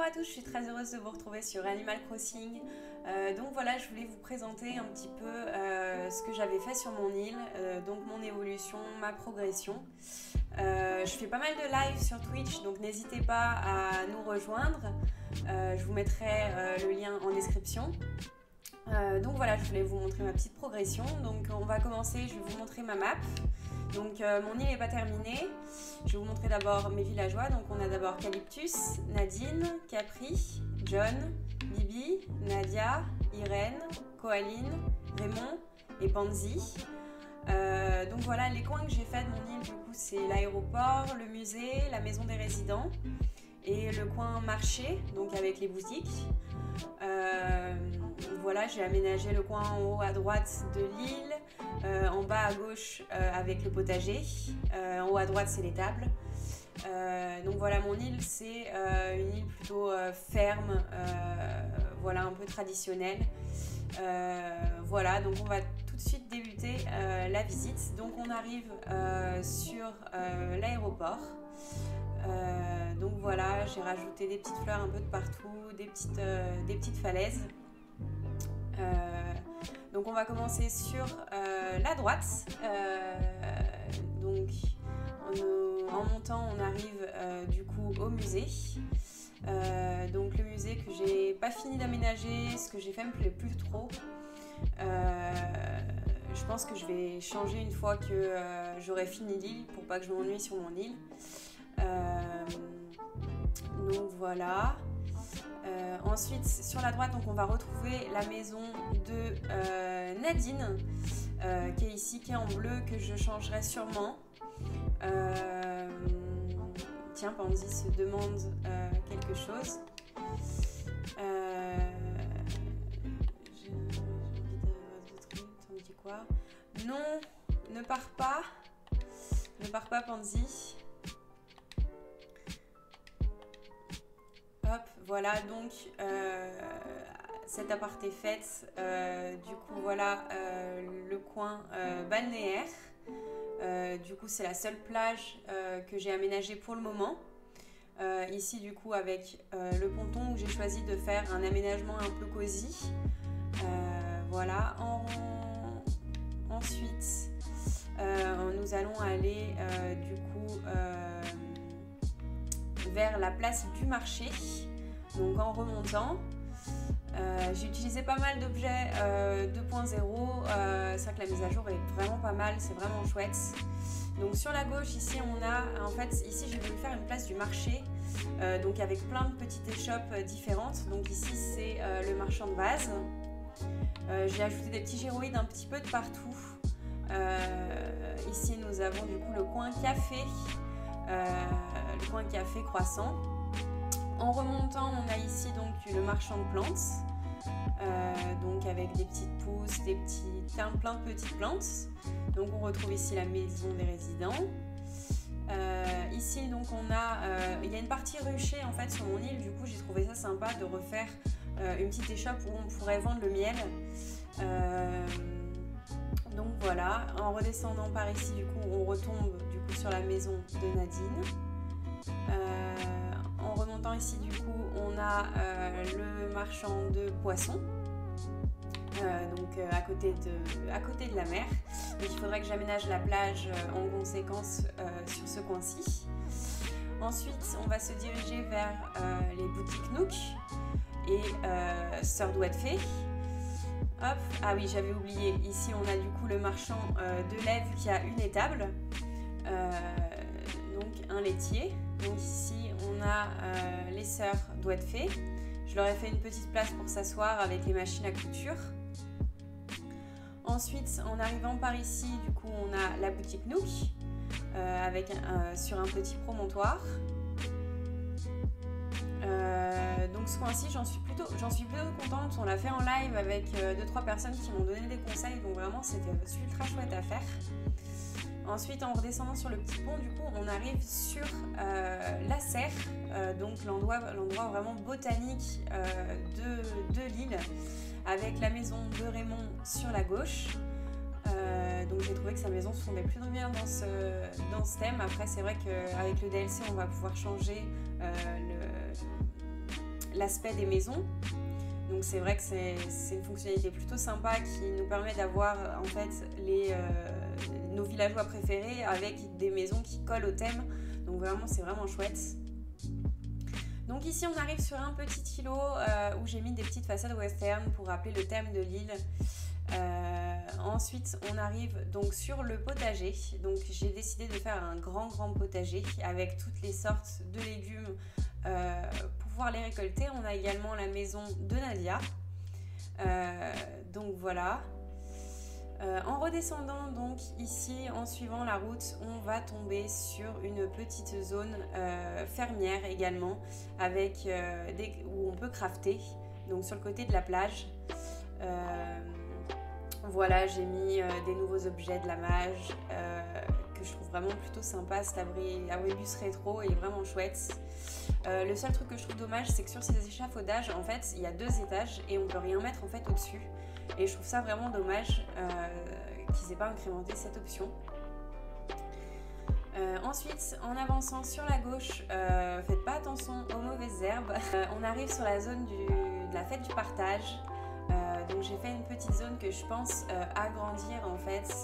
à tous, je suis très heureuse de vous retrouver sur Animal Crossing. Donc voilà, je voulais vous présenter un petit peu ce que j'avais fait sur mon île, donc mon évolution, ma progression. Je fais pas mal de live sur Twitch, donc n'hésitez pas à nous rejoindre. Je vous mettrai le lien en description. Donc voilà, je voulais vous montrer ma petite progression. Donc on va commencer, je vais vous montrer ma map. Donc mon île n'est pas terminée. Je vais vous montrer d'abord mes villageois. Donc on a d'abord Calyptus, Nadine, Capri, John, Bibi, Nadia, Irène, Coaline, Raymond et Pansy. Donc voilà, les coins que j'ai fait de mon île, du coup, c'est l'aéroport, le musée, la maison des résidents et le coin marché, donc avec les boutiques. Voilà, j'ai aménagé le coin en haut à droite de l'île, en bas à gauche avec le potager, en haut à droite c'est les tables. Donc voilà, mon île c'est une île plutôt ferme, voilà, un peu traditionnelle. Voilà, donc on va tout de suite débuter la visite. Donc on arrive sur l'aéroport. Donc voilà, j'ai rajouté des petites fleurs un peu de partout, des petites falaises. Donc on va commencer sur la droite. Donc en montant, on arrive du coup au musée. Donc le musée que j'ai pas fini d'aménager, ce que j'ai fait me plaît plus trop. Je pense que je vais changer une fois que j'aurai fini l'île pour pas que je m'ennuie sur mon île. Donc voilà. Ensuite sur la droite, donc on va retrouver la maison de Nadine qui est ici, qui est en bleu, que je changerai sûrement. Tiens, Pansy se demande quelque chose. J'ai envie de trucs. T'en dis quoi? Non, ne pars pas. Ne pars pas, Pansy. Hop, voilà, donc cet appart est fait. Du coup, voilà le coin balnéaire. Du coup, c'est la seule plage que j'ai aménagée pour le moment. Ici, du coup, avec le ponton, où j'ai choisi de faire un aménagement un peu cosy. Voilà. Ensuite, nous allons aller du coup vers la place du marché. Donc en remontant, j'ai utilisé pas mal d'objets 2.0. C'est vrai que la mise à jour est vraiment pas mal, c'est vraiment chouette. Donc sur la gauche ici on a, en fait ici j'ai voulu faire une place du marché, donc avec plein de petites échoppes différentes. Donc ici c'est le marchand de vases. J'ai ajouté des petits gyroïdes un petit peu de partout. Ici nous avons du coup le coin café, croissant. En remontant, on a ici donc le marchand de plantes, donc avec des petites pousses, plein de petites plantes. Donc on retrouve ici la maison des résidents. Ici donc il y a une partie ruchée en fait sur mon île. Du coup j'ai trouvé ça sympa de refaire une petite échoppe où on pourrait vendre le miel. Donc voilà, en redescendant par ici du coup on retombe du coup sur la maison de Nadine. En remontant ici du coup on a le marchand de poissons, donc à côté de la mer. Donc il faudrait que j'aménage la plage en conséquence sur ce coin-ci. Ensuite on va se diriger vers les boutiques Nook et Sœur Douette Fée. Hop, ah oui, j'avais oublié, ici on a du coup le marchand de lait qui a une étable, donc un laitier. Donc ici on a les sœurs Douette Fée. Je leur ai fait une petite place pour s'asseoir avec les machines à couture. Ensuite en arrivant par ici, du coup on a la boutique Nook sur un petit promontoire. Donc ce coin-ci j'en suis plutôt contente. On l'a fait en live avec 2-3 personnes qui m'ont donné des conseils, donc vraiment c'était ultra chouette à faire. Ensuite en redescendant sur le petit pont, du coup on arrive sur la serre, donc l'endroit vraiment botanique de l'île, avec la maison de Raymond sur la gauche. Donc j'ai trouvé que sa maison se fondait plutôt bien dans ce thème. Après c'est vrai qu'avec le DLC on va pouvoir changer l'aspect des maisons. Donc c'est vrai que c'est une fonctionnalité plutôt sympa qui nous permet d'avoir en fait nos villageois préférés avec des maisons qui collent au thème. Donc vraiment c'est vraiment chouette. Donc ici on arrive sur un petit îlot où j'ai mis des petites façades western pour rappeler le thème de l'île. Ensuite on arrive donc sur le potager. Donc j'ai décidé de faire un grand potager avec toutes les sortes de légumes pour pouvoir les récolter. On a également la maison de Nadia. Donc voilà. En redescendant donc ici, en suivant la route, on va tomber sur une petite zone fermière également, avec où on peut crafter, donc sur le côté de la plage. Voilà, j'ai mis des nouveaux objets de la mage que je trouve vraiment plutôt sympa. Cet abribus rétro est vraiment chouette. Le seul truc que je trouve dommage, c'est que sur ces échafaudages, en fait, il y a 2 étages et on peut rien mettre en fait au-dessus. Et je trouve ça vraiment dommage qu'ils n'aient pas incrémenté cette option. Ensuite, en avançant sur la gauche, faites pas attention aux mauvaises herbes. On arrive sur la zone de la fête du partage. Donc j'ai fait une petite zone que je pense agrandir en fait,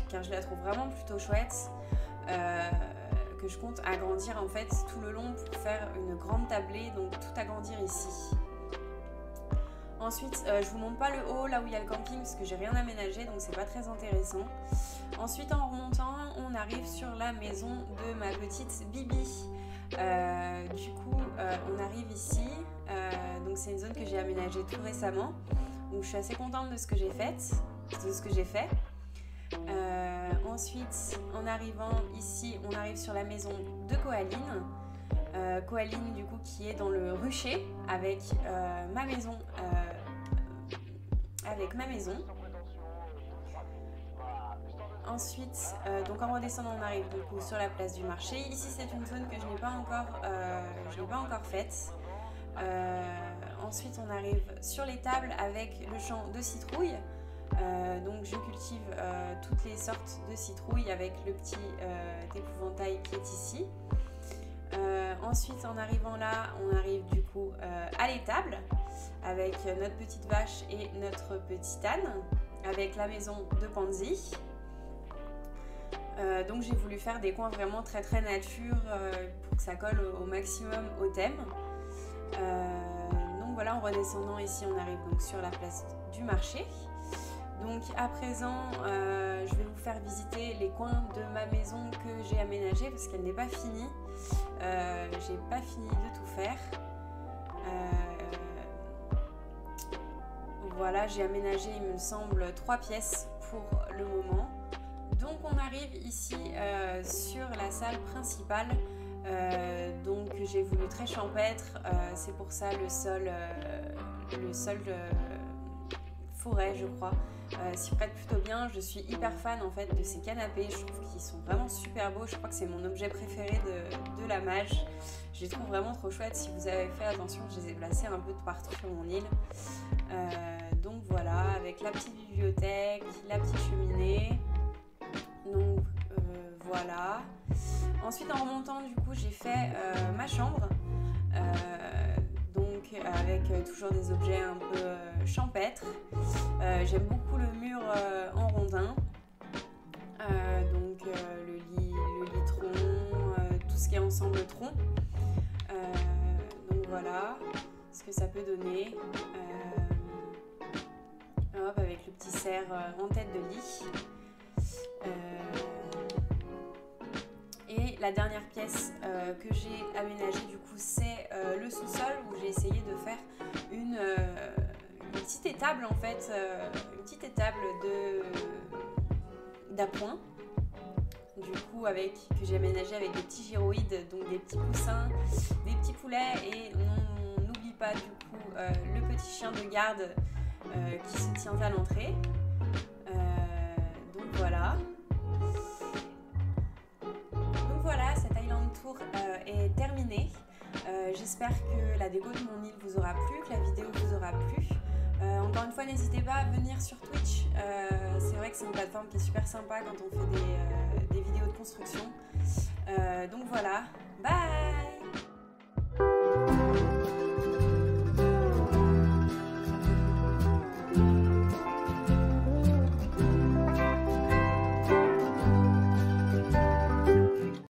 car je la trouve vraiment plutôt chouette. Que je compte agrandir en fait tout le long pour faire une grande tablée, donc tout agrandir ici. Ensuite, je vous montre pas le haut là où il y a le camping parce que j'ai rien aménagé, donc c'est pas très intéressant. Ensuite, en remontant, on arrive sur la maison de ma petite Bibi. Du coup, on arrive ici. Donc c'est une zone que j'ai aménagée tout récemment. Donc je suis assez contente de ce que j'ai fait. Ensuite, en arrivant ici, on arrive sur la maison de Coaline. Coaline du coup qui est dans le rucher avec ma maison. Ensuite, donc en redescendant, on arrive du coup sur la place du marché. Ici, c'est une zone que je n'ai pas encore faite. Ensuite, on arrive sur les tables avec le champ de citrouilles. Donc je cultive toutes les sortes de citrouilles avec le petit épouvantail qui est ici. Ensuite, en arrivant là, on arrive du coup à l'étable avec notre petite vache et notre petit âne, avec la maison de Pansy. Donc j'ai voulu faire des coins vraiment très nature pour que ça colle au maximum au thème. Donc voilà, en redescendant ici, on arrive donc sur la place du marché. Donc à présent, je vais vous faire visiter les coins de ma maison que j'ai aménagée parce qu'elle n'est pas finie. J'ai pas fini de tout faire. Voilà, j'ai aménagé, il me semble, 3 pièces pour le moment. Donc on arrive ici sur la salle principale. Donc j'ai voulu très champêtre. C'est pour ça le sol forêt, je crois. S'y prête plutôt bien. Je suis hyper fan en fait de ces canapés. Je trouve qu'ils sont vraiment super beaux. Je crois que c'est mon objet préféré de la mage. Je les trouve vraiment trop chouettes. Si vous avez fait attention, je les ai placés un peu de partout sur mon île. Donc voilà, avec la petite bibliothèque, la petite cheminée. Donc voilà. Ensuite, en remontant, du coup, j'ai fait ma chambre. Donc avec toujours des objets un peu champêtres. J'aime beaucoup le mur en rondin. Donc le lit tronc, tout ce qui est ensemble tronc. Donc voilà ce que ça peut donner. Hop, avec le petit cerf en tête de lit. Et la dernière pièce que j'ai aménagée du coup c'est le sous-sol où j'ai essayé de faire une petite étable en fait, une petite étable d'appoint du coup que j'ai aménagé avec des petits gyroïdes, donc des petits poussins, des petits poulets et on n'oublie pas du coup le petit chien de garde qui se tient à l'entrée. Donc voilà. Cette Island Tour est terminée. J'espère que la déco de mon île vous aura plu, que la vidéo vous aura plu. Encore une fois, n'hésitez pas à venir sur Twitch. C'est vrai que c'est une plateforme qui est super sympa quand on fait des vidéos de construction. Donc voilà, bye!